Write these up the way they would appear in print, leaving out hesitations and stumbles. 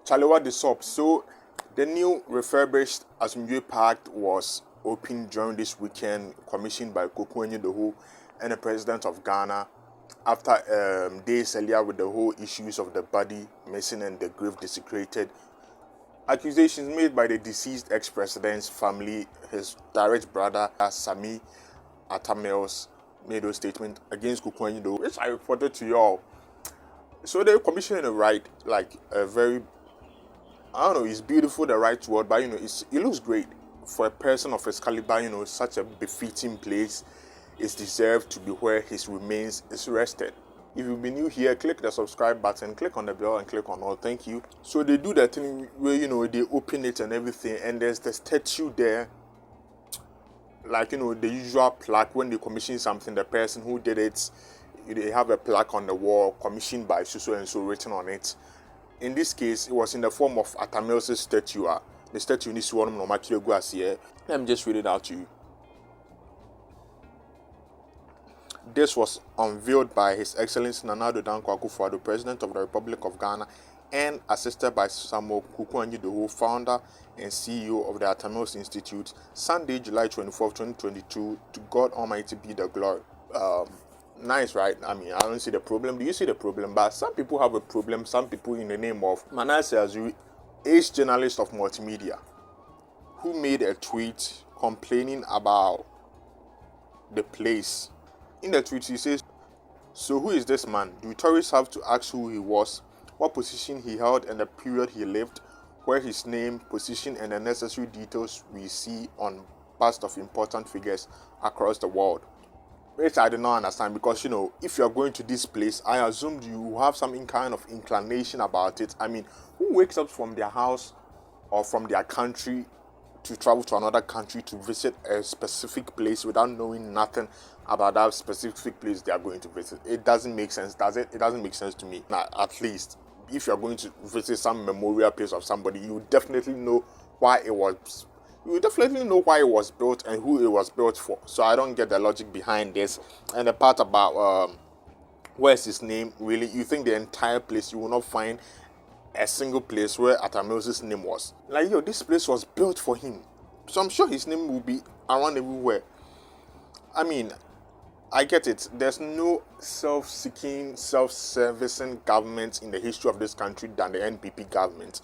Charlie, what is up? So, the new refurbished Asomdwe Park was opened during this weekend, commissioned by Akufo-Addo and the President of Ghana. After days earlier with the whole issues of the body missing and the grave desecrated, accusations made by the deceased ex-president's family, his direct brother Sami Atamels, made a statement against Akufo-Addo, which I reported to you all. So they commissioned a right, like a very, I don't know, it's beautiful, the right word, but it looks great for a person of his caliber. Such a befitting place is deserved to be where his remains is rested. If you've been new here, click the subscribe button, click on the bell, and click on all. Thank you. So they do that thing where they open it and everything, and there's the statue there, like the usual plaque when they commission something. The person who did it, they have a plaque on the wall, commissioned by so and so, written on it. In this case, it was in the form of Atamels' statue. The statue is one of here. Let me just read it out to you. This was unveiled by His Excellency Nana Addo Akufo-Addo, President of the Republic of Ghana, and assisted by Samuel Akufo-Addo, founder and CEO of the Atamels Institute, Sunday, July 24, 2022. To God Almighty be the glory. Nice, right? I mean, I don't see the problem. Do you see the problem? But some people have a problem. Some people, in the name of Manasseh Azuri, ex-journalist of multimedia, who made a tweet complaining about the place. In the tweet, he says, "So who is this man? Do tourists have to ask who he was, what position he held, and the period he lived, where his name, position, and the necessary details we see on busts of important figures across the world?" Which I do not understand, because if you are going to this place, I assumed you have some kind of inclination about it. I mean, who wakes up from their house or from their country to travel to another country to visit a specific place without knowing nothing about that specific place they are going to visit? It doesn't make sense, does it? It doesn't make sense to me. Now, at least, if you are going to visit some memorial place of somebody, you definitely know why it was. You definitely know why it was built and who it was built for. So I don't get the logic behind this. And the part about where's his name, really, you think the entire place, you will not find a single place where Atamels' name was. Like, this place was built for him. So I'm sure his name will be around everywhere. I mean, I get it. There's no self-seeking, self-servicing government in the history of this country than the NPP government.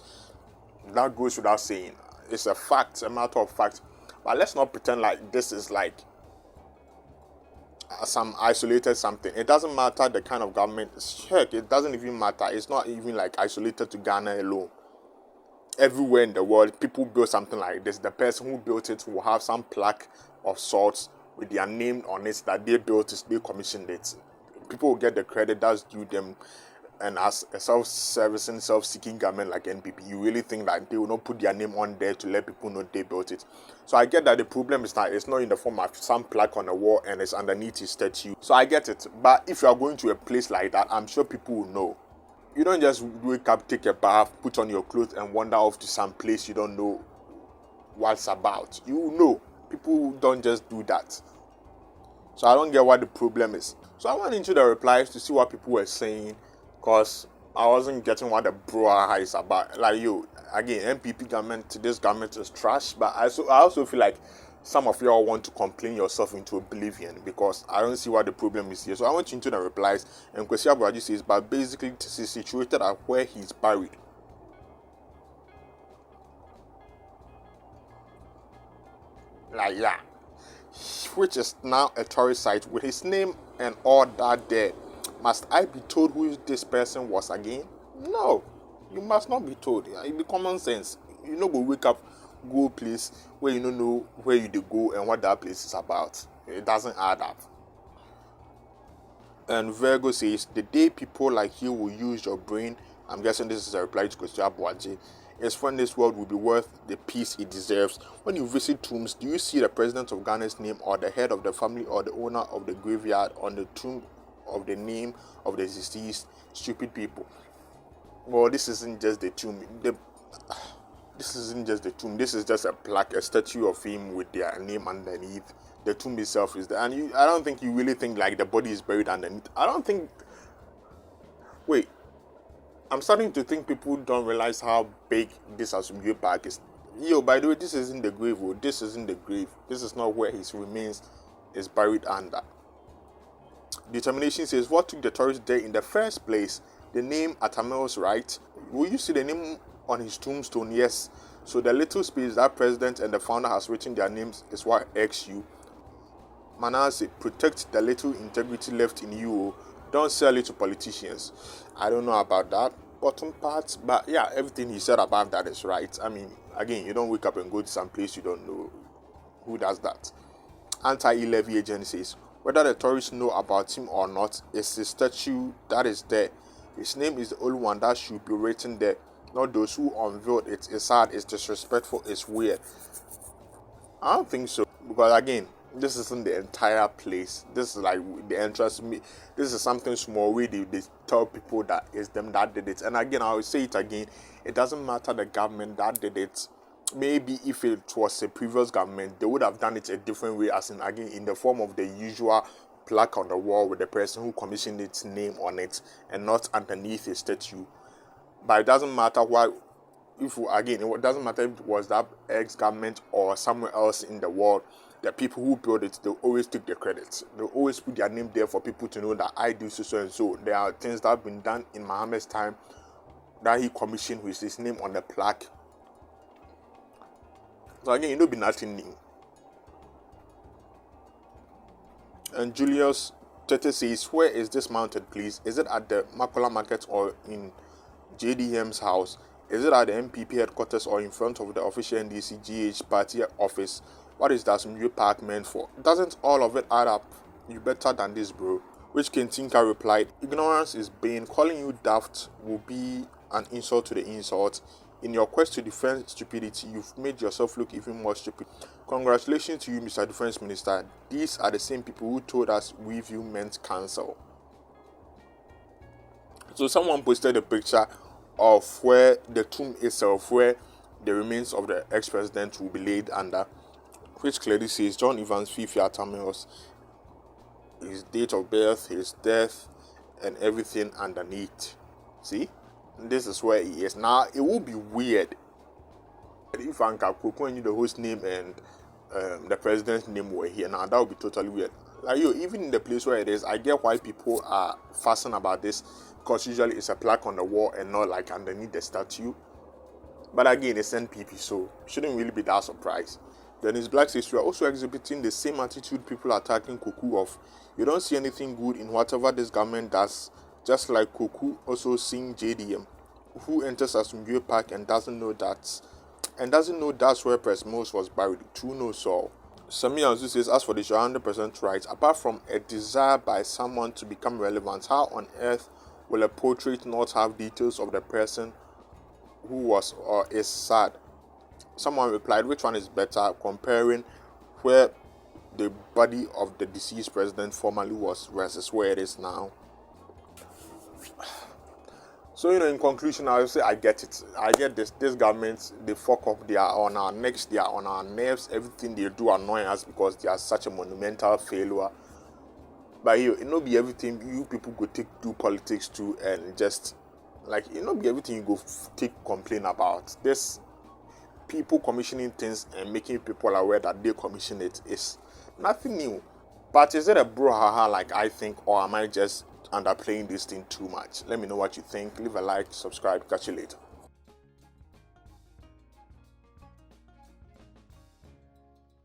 That goes without saying. It's a fact, a matter of fact. But let's not pretend like this is like some isolated something. It doesn't matter the kind of government. Heck, it doesn't even matter. It's not even like isolated to Ghana alone. Everywhere in the world, people build something like this. The person who built it will have some plaque of sorts with their name on it that they built it, they commissioned it. People will get the credit that's due them. And as a self-servicing, self-seeking government like NPP, you really think that they will not put their name on there to let people know they built it? So I get that the problem is that it's not in the form of some plaque on the wall and it's underneath his statue. So I get it. But if you are going to a place like that, I'm sure people will know. You don't just wake up, take a bath, put on your clothes and wander off to some place you don't know what's about. You know. People don't just do that. So I don't get what the problem is. So I went into the replies to see what people were saying, because I wasn't getting what the brouhaha is about. Like, again, NPP government, this government is trash, but I also feel like some of y'all want to complain yourself into oblivion, because I don't see what the problem is here. So I went into the replies, and Kwesi Abuaji says, but basically this is situated at where he's buried. Like, yeah. Which is now a tourist site with his name and all that there. Must I be told who this person was again? No, you must not be told. It be common sense. You go wake up, go place where you don't know where you go and what that place is about. It doesn't add up. And Virgo says, the day people like you will use your brain, I'm guessing this is a reply to Kwesi Abuaji, is when this world will be worth the peace it deserves. When you visit tombs, do you see the president of Ghana's name or the head of the family or the owner of the graveyard on the tomb of the name of the deceased? Stupid people. Well, this isn't just the tomb. This isn't just the tomb. This is just a plaque, a statue of him with their name underneath. The tomb itself is there. And I don't think you really think like the body is buried underneath. I don't think... Wait. I'm starting to think people don't realize how big this Asomdwe Park is. Yo, by the way, this isn't the grave. Oh, this isn't the grave. This is not where his remains is buried under. Determination says, what took the tourists there in the first place? The name Atamel's right? Will you see the name on his tombstone? Yes. So the little space that president and the founder has written their names is what irks you. Manasseh, protect the little integrity left in you. Don't sell it to politicians. I don't know about that bottom part, but yeah, everything he said about that is right. I mean, again, you don't wake up and go to some place you don't know. Who does that? Anti-levy agencies. Whether the tourists know about him or not, it's his statue that is there. His name is the only one that should be written there. Not those who unveiled it. It's sad, it's disrespectful, it's weird. I don't think so. Because again, this isn't the entire place. This is like the entrance. This is something small where they tell people that it's them that did it. And again, I will say it again. It doesn't matter the government that did it. Maybe if it was a previous government, they would have done it a different way, as in again in the form of the usual plaque on the wall with the person who commissioned its name on it, and not underneath a statue. But it doesn't matter why. It doesn't matter if it was that ex-government or somewhere else in the world. The people who build it, they always take the credit. They always put their name there for people to know that I do so and so. There are things that have been done in Muhammad's time that he commissioned with his name on the plaque. So again, it will be nothing new. And Julius Tete says, where is this mounted, please? Is it at the Makola Market or in JDM's house? Is it at the MPP headquarters or in front of the official NDC-GH party office? What is the Asomdwe Park meant for? Doesn't all of it add up? You better than this, bro. Which Kentinka replied, ignorance is bane. Calling you daft will be an insult to the insult. In your quest to defend stupidity, you've made yourself look even more stupid. Congratulations to you, Mr. Defense Minister. These are the same people who told us with you meant cancel. So someone posted a picture of where the tomb itself, where the remains of the ex-president will be laid under, which clearly says John Evans Fifi Atamelos, his date of birth, his death, and everything underneath. See? This is where he is. Now, it would be weird if Anka Koko knew the host name and the president's name were here. Now, that would be totally weird. Like, even in the place where it is, I get why people are fussing about this, because usually it's a plaque on the wall and not like underneath the statue. But again, it's NPP, so shouldn't really be that surprised. Dennis Black says, you are also exhibiting the same attitude people attacking Kuku of. You don't see anything good in whatever this government does, just like Kuku also seeing JDM, who enters Asomdwe Park and doesn't know that's where Presmos was buried. True no soul. Sami Anzu says, as for this, you're 100% right. Apart from a desire by someone to become relevant, how on earth will a portrait not have details of the person who was or is sad? Someone replied, which one is better, comparing where the body of the deceased president formerly was versus where it is now? So, in conclusion, I will say I get it. I get this. This government, they fuck up. They are on our necks. They are on our nerves. Everything they do annoy us because they are such a monumental failure. But it not be everything you people go do politics to, and just like it not be everything you go take complain about. This people commissioning things and making people aware that they commission it is nothing new. But is it a brouhaha like I think, or am I just underplaying this thing too much? Let me know what you think. Leave a like, subscribe, catch you later.